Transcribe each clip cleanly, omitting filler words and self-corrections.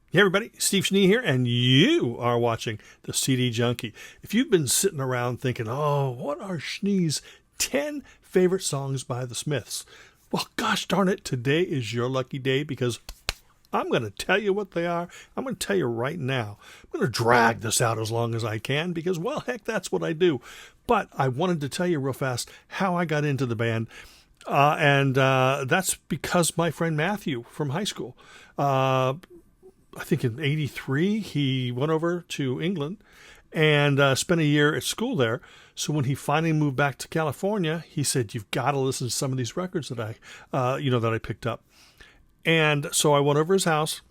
Hey everybody, Steve Schnee here, and you are watching the CD Junkie. If you've been sitting around thinking, oh, what are Schnee's 10 favorite songs by the Smiths? Well, gosh darn it, today is your lucky day because I'm going to tell you what they are. I'm going to tell you right now. I'm going to drag this out as long as I can because, well, heck, that's what I do. But I wanted to tell you real fast how I got into the band. And that's because my friend Matthew from high school, I think in '83, he went over to England and spent a year at school there. So when he finally moved back to California, he said, "You've got to listen to some of these records that I picked up." And so I went over his house,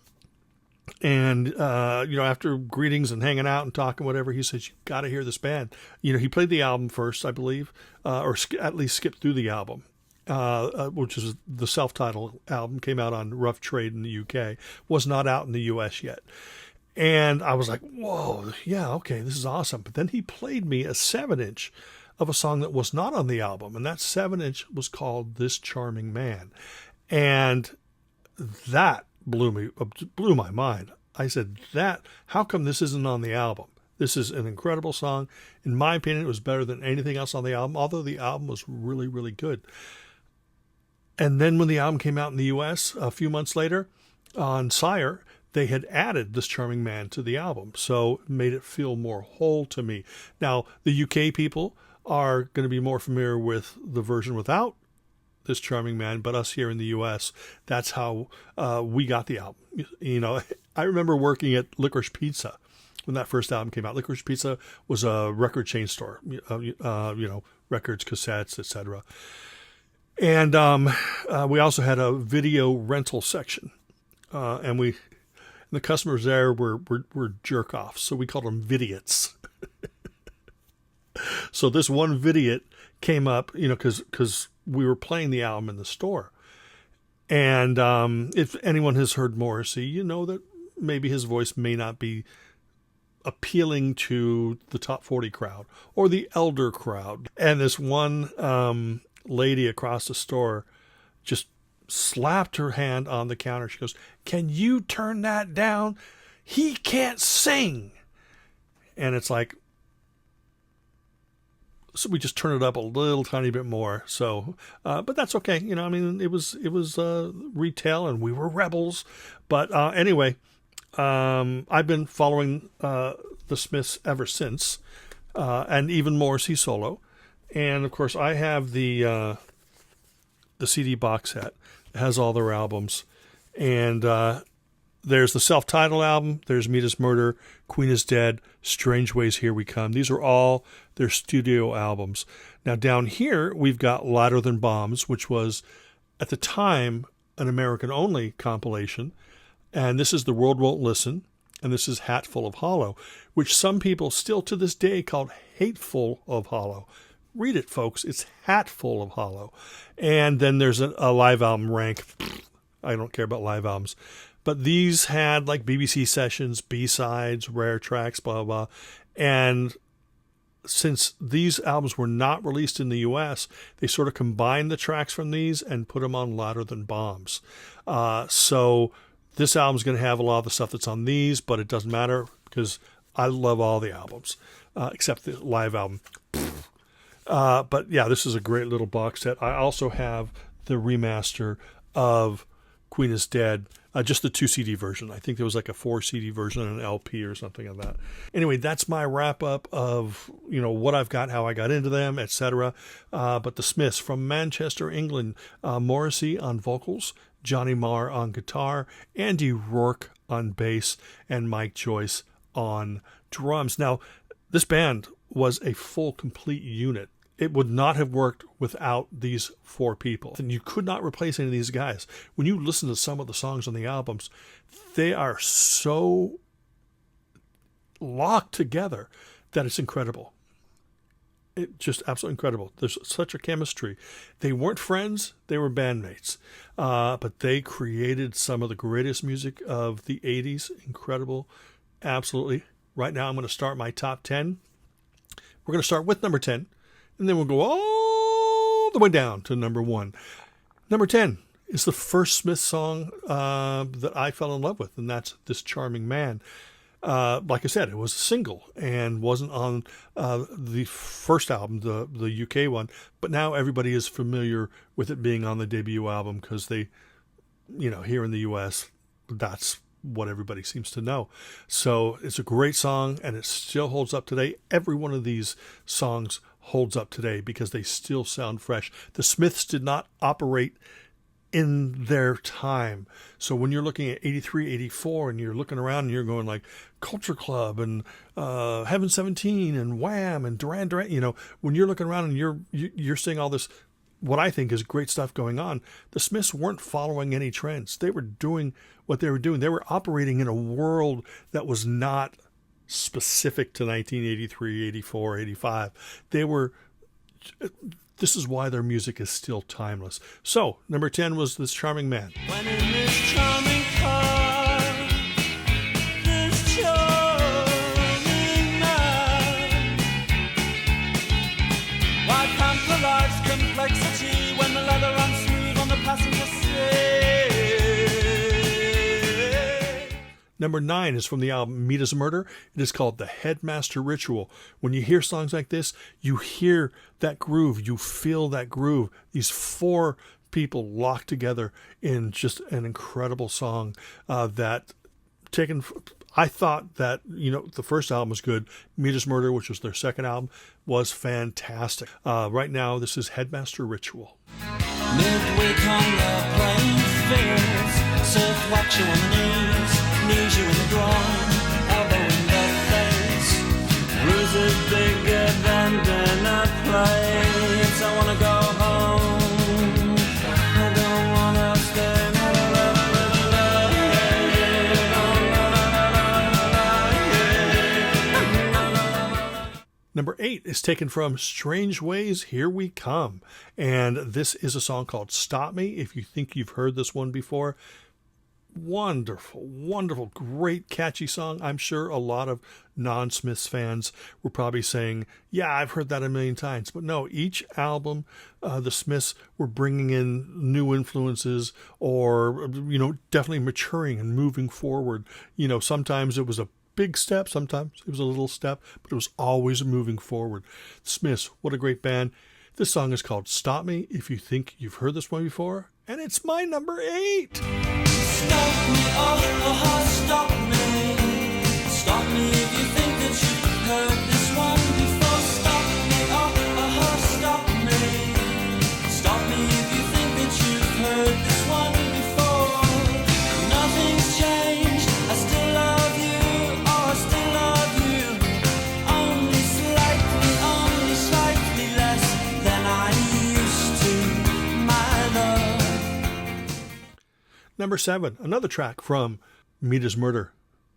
and after greetings and hanging out and talking, whatever, he said, "You've got to hear this band." He played the album first, I believe, at least skipped through the album. Which is the self-titled album, came out on Rough Trade in the UK, was not out in the US yet. And I was like, whoa, yeah, okay, this is awesome. But then he played me a 7-inch of a song that was not on the album, and that 7-inch was called This Charming Man. And that blew my mind. I said, how come this isn't on the album? This is an incredible song. In my opinion, it was better than anything else on the album, although the album was really, really good. And then when the album came out in the U.S. a few months later on Sire, they had added This Charming Man to the album. So it made it feel more whole to me. Now, the UK people are going to be more familiar with the version without This Charming Man, but us here in the U.S., that's how we got the album. I remember working at Licorice Pizza when that first album came out. Licorice Pizza was a record chain store, records, cassettes, etc. And we also had a video rental section, and the customers there were jerk offs, so we called them vidiots. So this one vidiot came up, because we were playing the album in the store, and if anyone has heard Morrissey, you know that maybe his voice may not be appealing to the top 40 crowd or the elder crowd, and this one lady across the store just slapped her hand on the counter. She goes, "Can you turn that down? He can't sing." And it's like, so we just turn it up a little tiny bit more. So, but that's okay. It was retail and we were rebels. But anyway, I've been following the Smiths ever since, and even Morrissey solo. And of course, I have the CD box set. It has all their albums, and there's the self-titled album. There's Meet Us Murder, Queen is Dead, Strange Ways, Here We Come. These are all their studio albums. Now down here we've got Louder Than Bombs, which was at the time an American-only compilation, and this is The World Won't Listen, and this is Hatful of Hollow, which some people still to this day call Hateful of Hollow. Read it, folks. It's Hatful of Hollow. And then there's a live album rank. I don't care about live albums. But these had like BBC sessions, B-sides, rare tracks, blah, blah, blah. And since these albums were not released in the U.S., they sort of combined the tracks from these and put them on Louder Than Bombs. So this album's going to have a lot of the stuff that's on these, but it doesn't matter because I love all the albums, except the live album. But yeah, this is a great little box set. I also have the remaster of Queen is Dead, just the 2 CD version. I think there was like a 4 CD version and an LP or something like that. Anyway, that's my wrap up of, what I've got, how I got into them, etc. But the Smiths from Manchester, England, Morrissey on vocals, Johnny Marr on guitar, Andy Rourke on bass, and Mike Joyce on drums. Now, this band was a full, complete unit. It would not have worked without these 4 people. And you could not replace any of these guys. When you listen to some of the songs on the albums, they are so locked together that it's incredible. It's just absolutely incredible. There's such a chemistry. They weren't friends, they were bandmates. But they created some of the greatest music of the 80s. Incredible. Absolutely. Right now I'm going to start my top 10. We're going to start with number 10. And then we'll go all the way down to number 1. Number 10, is the first Smith song that I fell in love with, and that's This Charming Man. Like I said, it was a single and wasn't on the first album, the UK one, but now everybody is familiar with it being on the debut album because they, here in the US, that's what everybody seems to know. So it's a great song, and it still holds up today. Every one of these songs holds up today because they still sound fresh. The Smiths did not operate in their time. So when you're looking at 83, 84, and you're looking around and you're going like Culture Club and Heaven 17 and Wham and Duran Duran, when you're looking around and you're seeing all this, what I think is great stuff going on, the Smiths weren't following any trends. They were doing what they were doing. They were operating in a world that was not specific to 1983, 84, 85. This is why their music is still timeless. So, number 10 was This Charming Man. When in this charming car, this charming man, why pamper life's complexity when the leather runs smooth on the passenger seat? Number 9 is from the album Meet as Murder. It is called The Headmaster Ritual. When you hear songs like this, you hear that groove. You feel that groove. These 4 people locked together in just an incredible song I thought that, the first album was good. Meet as Murder, which was their second album, was fantastic. Right now, this is Headmaster Ritual. Midweek on the playing fields, surf watch you on the knees you in the groin, elbow in the face, bruises bigger than dinner plates. I wanna go home, I don't wanna stay. Number 8 is taken from Strange Ways, Here We Come. And this is a song called Stop Me. If you think you've heard this one before, wonderful, wonderful, great, catchy song. I'm sure a lot of non-Smiths fans were probably saying, yeah, I've heard that a million times. But no, each album, the Smiths were bringing in new influences or, definitely maturing and moving forward. Sometimes it was a big step, sometimes it was a little step, but it was always moving forward. Smiths, what a great band. This song is called Stop Me, if you think you've heard this one before, and it's my number 8. Stop me, stop me. Stop me if you think that you've heard this one before. Stop me, stop me. Stop me if you think that you've heard this one before. Nothing's changed, I still love you, I still love you. Only slightly less than I used to, my love. Number 7, another track from Meet as Murder.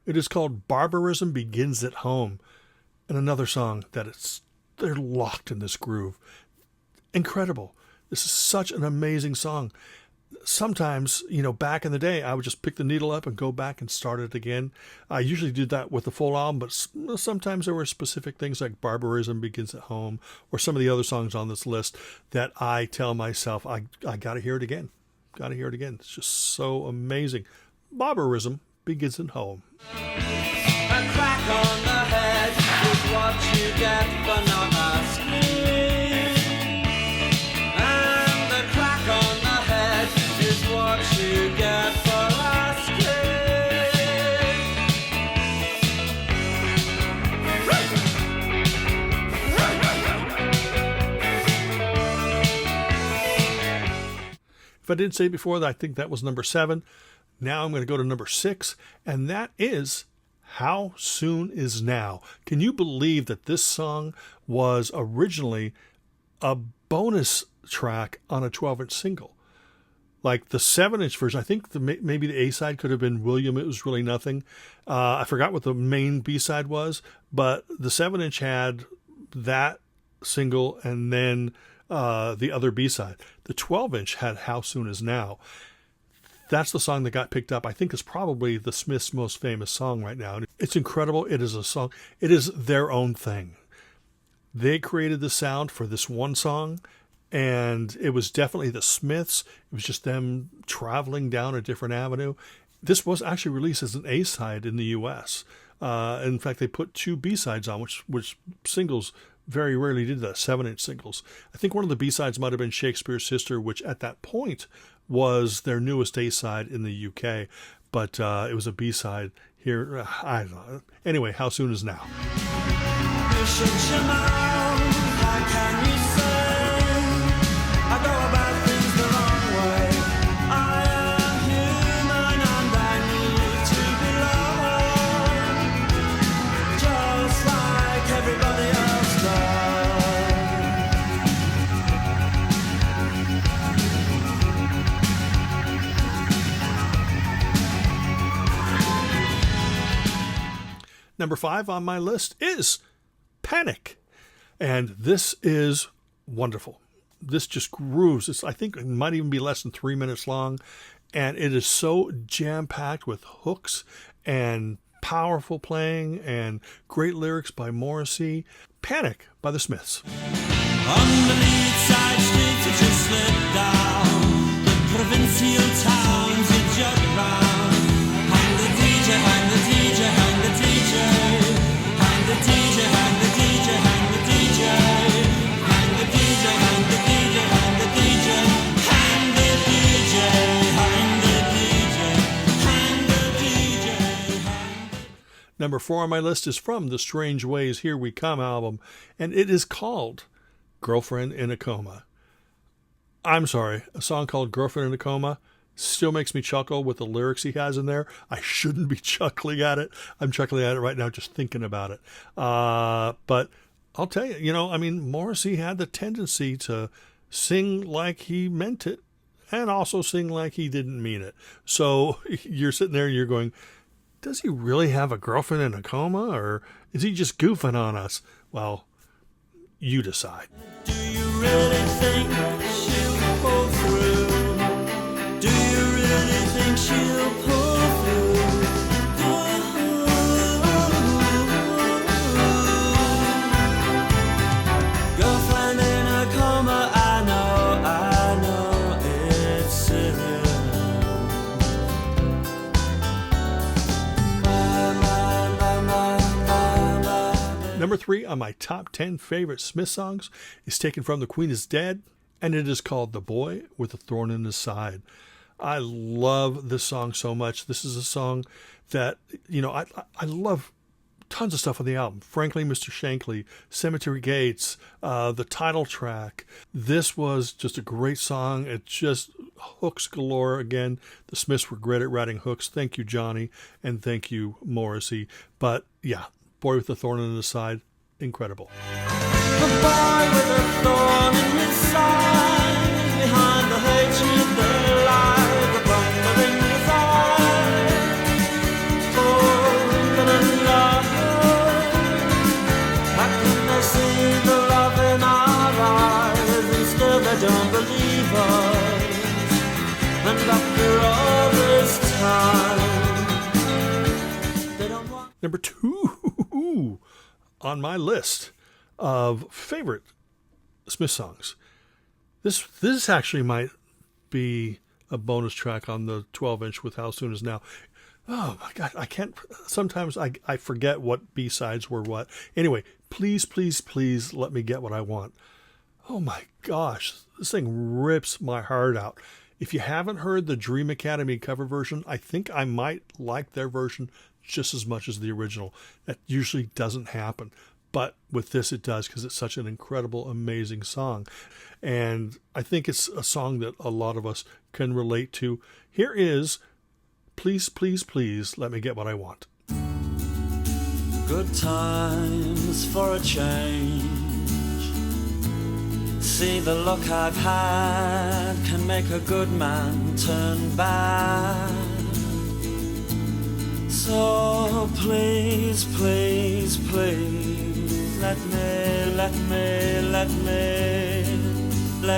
It is called Barbarism Begins at Home. And another song they're locked in this groove. Incredible. This is such an amazing song. Sometimes, back in the day, I would just pick the needle up and go back and start it again. I usually do that with the full album, but sometimes there were specific things like Barbarism Begins at Home or some of the other songs on this list that I tell myself, I got to hear it again. Got to hear it again. It's just so amazing. Barbarism Begins at Home. A crack on the head is what you get for not asking. And the crack on the head is what you get for If I didn't say before that, I think that was number 7. Now I'm going to go to number 6, and that is How Soon Is Now. Can you believe that this song was originally a bonus track on a 12-inch single? Like the 7-inch version, I think maybe the A-side could have been William, It Was Really Nothing. I forgot what the main B-side was, but the 7-inch had that single and then the other B-side. The 12-inch had How Soon Is Now. That's the song that got picked up. I think is probably the Smiths' most famous song right now. It's incredible. It is a song. It is their own thing. They created the sound for this one song, and it was definitely the Smiths. It was just them traveling down a different avenue. This was actually released as an A-side in the U.S. In fact, they put 2 B-sides on, which singles very rarely did that, 7-inch singles. I think one of the B-sides might have been Shakespeare's Sister, which at that point was their newest A-side in the UK. But it was a B-side here. I don't know. Anyway, How Soon Is Now? You shut your mouth, how can you say I go about things the wrong way? I am human and I need to belong, just like everybody else does. Number 5 on my list is Panic. And this is wonderful. This just grooves. I think it might even be less than 3 minutes long. And it is so jam-packed with hooks and powerful playing and great lyrics by Morrissey. Panic by the Smiths. Underneath side streets you just slip down, the provincial towns you jog round. Hang the DJ, hang the DJ, hang the DJ. Hang the DJ, hang the DJ, hang the DJ. Hang the DJ, hang the DJ, hang the DJ. Hang the DJ, hang the DJ, hang the DJ. Number 4 on my list is from the Strange Ways Here We Come album, and it is called Girlfriend in a Coma. I'm sorry, a song called Girlfriend in a Coma still makes me chuckle with the lyrics he has in there. I shouldn't be chuckling at it. I'm chuckling at it right now just thinking about it. But I'll tell you, Morrissey had the tendency to sing like he meant it and also sing like he didn't mean it. So you're sitting there and you're going, does he really have a girlfriend in a coma, or is he just goofing on us? Well, you decide. Do you really think she'll pull through? Do you really think she'll pull through? Girlfriend in a coma, I know it's silly. Number 3 on my top 10 favorite Smith songs is taken from The Queen is Dead, and it is called The Boy with a Thorn in His Side. I love this song so much. This is a song that, I love tons of stuff on the album. Frankly, Mr. Shankly, Cemetery Gates, the title track. This was just a great song. It just hooks galore. Again, the Smiths were great at writing hooks. Thank you, Johnny, and thank you, Morrissey. But yeah, Boy with a Thorn in His Side, incredible. The boy with a thorn in his side, behind the hatred they lie, the thunder in his eyes. Oh, love. How can they see the love in our eyes, and still they don't believe us? And after all this time, they don't want. Number 2 on my list of favorite Smith songs. This actually might be a bonus track on the 12-inch with How Soon Is Now. Oh my God, I can't, sometimes I forget what B-sides were what. Anyway, Please, Please, Please Let Me Get What I Want. Oh my gosh, this thing rips my heart out. If you haven't heard the Dream Academy cover version, I think I might like their version just as much as the original. That usually doesn't happen. But with this, it does, because it's such an incredible, amazing song. And I think it's a song that a lot of us can relate to. Here is Please, Please, Please Let Me Get What I Want. Good times for a change. See, the luck I've had can make a good man turn bad. So please, please, please, let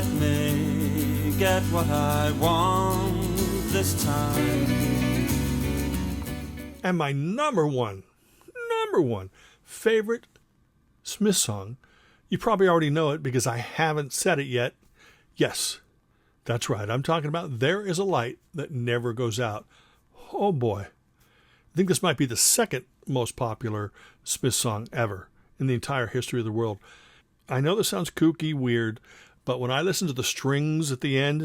me get what I want this time. And my number one favorite Smith song, you probably already know it because I haven't said it yet, Yes, that's right. I'm talking about There Is a Light That Never Goes Out. Oh boy. I think this might be the second most popular Smiths song ever in the entire history of the world. I know this sounds kooky, weird, but when I listen to the strings at the end,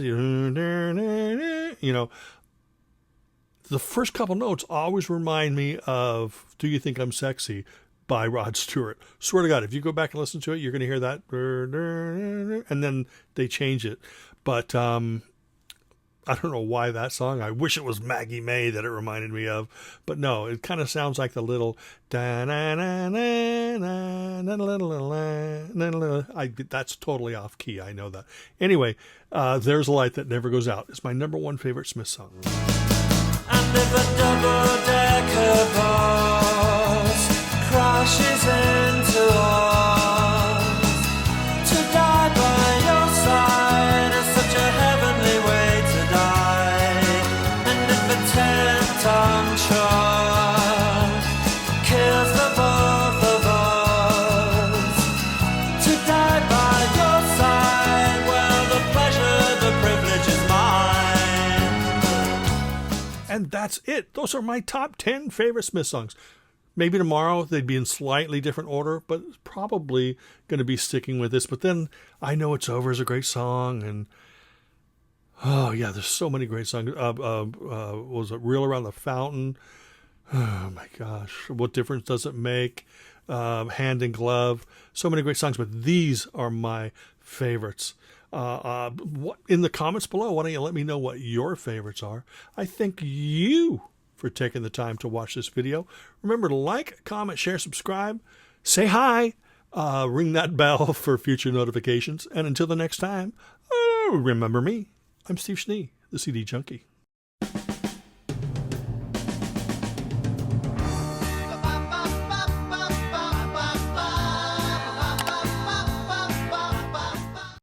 the first couple notes always remind me of Do You Think I'm Sexy by Rod Stewart. Swear to God, if you go back and listen to it, you're going to hear that. And then they change it. But I don't know why that song. I wish it was Maggie May that it reminded me of. But no, it kind of sounds like the little that's totally off key. I know that. Anyway, There's a Light That Never Goes Out. It's my number one favorite Smith song. And if a double-decker bus crashes into us, to die by your side is such a heavenly way to die. And if a 10-ton truck kills the both of us, to die by your side, well, the pleasure, the privilege is mine. And that's it. Those are my top 10 favorite Smith songs. Maybe tomorrow they'd be in slightly different order, but probably going to be sticking with this. But then I Know It's Over is a great song. And, oh, yeah, there's so many great songs. Was it Reel Around the Fountain? Oh, my gosh. What Difference Does It Make? Hand in Glove. So many great songs, but these are my favorites. In the comments below, why don't you let me know what your favorites are? I thank you for taking the time to watch this video. Remember to like, comment, share, subscribe, say hi, ring that bell for future notifications. And until the next time, remember me. I'm Steve Schnee, the CD Junkie.